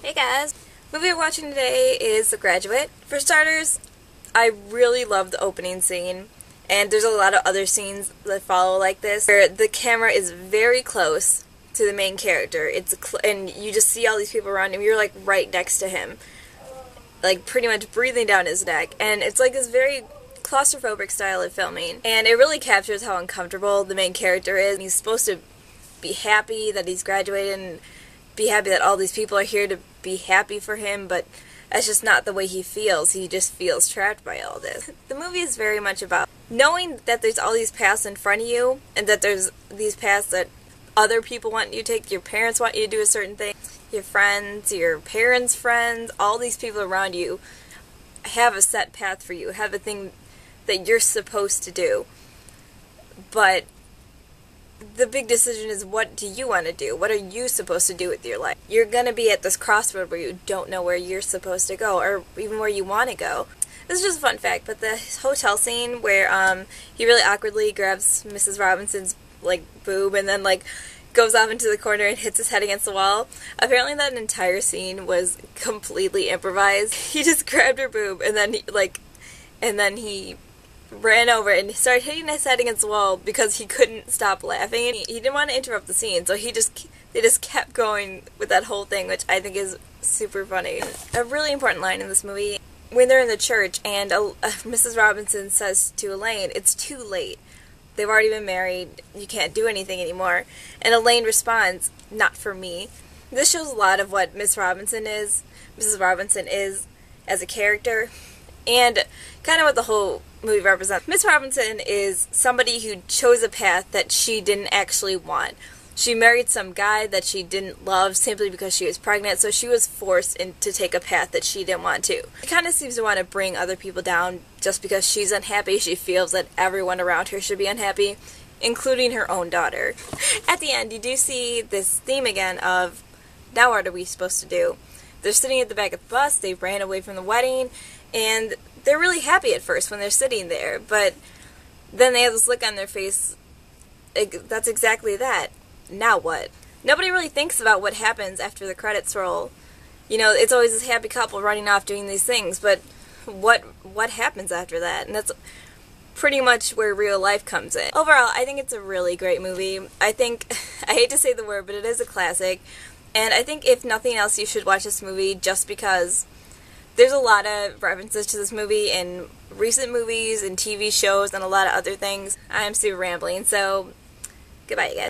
Hey guys! The movie we're watching today is The Graduate. For starters, I really love the opening scene, and there's a lot of other scenes that follow like this, where the camera is very close to the main character. And you just see all these people around him. You're like right next to him, like pretty much breathing down his neck, and it's like this very claustrophobic style of filming, and it really captures how uncomfortable the main character is. He's supposed to be happy that he's graduated and be happy that all these people are here to be happy for him, but that's just not the way he feels. He just feels trapped by all this. The movie is very much about knowing that there's all these paths in front of you, and that there's these paths that other people want you to take. Your parents want you to do a certain thing. Your friends, your parents' friends, all these people around you have a set path for you, have a thing that you're supposed to do. But the big decision is, what do you want to do? What are you supposed to do with your life? You're going to be at this crossroad where you don't know where you're supposed to go, or even where you want to go. This is just a fun fact, but the hotel scene where he really awkwardly grabs Mrs. Robinson's boob and then goes off into the corner and hits his head against the wall. Apparently that entire scene was completely improvised. He just grabbed her boob and then he ran over and started hitting his head against the wall because he couldn't stop laughing, and he didn't want to interrupt the scene, so they just kept going with that whole thing, which I think is super funny. A really important line in this movie, when they're in the church and Mrs. Robinson says to Elaine, "It's too late. They've already been married. You can't do anything anymore." And Elaine responds, "Not for me." This shows a lot of what Mrs. Robinson is as a character, and kind of what the whole movie represents. Miss Robinson is somebody who chose a path that she didn't actually want. She married some guy that she didn't love simply because she was pregnant, so she was forced to take a path that she didn't want to. She kind of seems to want to bring other people down just because she's unhappy. She feels that everyone around her should be unhappy, including her own daughter. At the end, you do see this theme again of, now what are we supposed to do? They're sitting at the back of the bus, they ran away from the wedding, and they're really happy at first when they're sitting there, but then they have this look on their face. That's exactly that. Now what? Nobody really thinks about what happens after the credits roll. You know, it's always this happy couple running off doing these things, but what happens after that? And that's pretty much where real life comes in. Overall, I think it's a really great movie. I hate to say the word, but it is a classic. And I think if nothing else, you should watch this movie just because there's a lot of references to this movie in recent movies and TV shows and a lot of other things. I'm super rambling, so goodbye, you guys.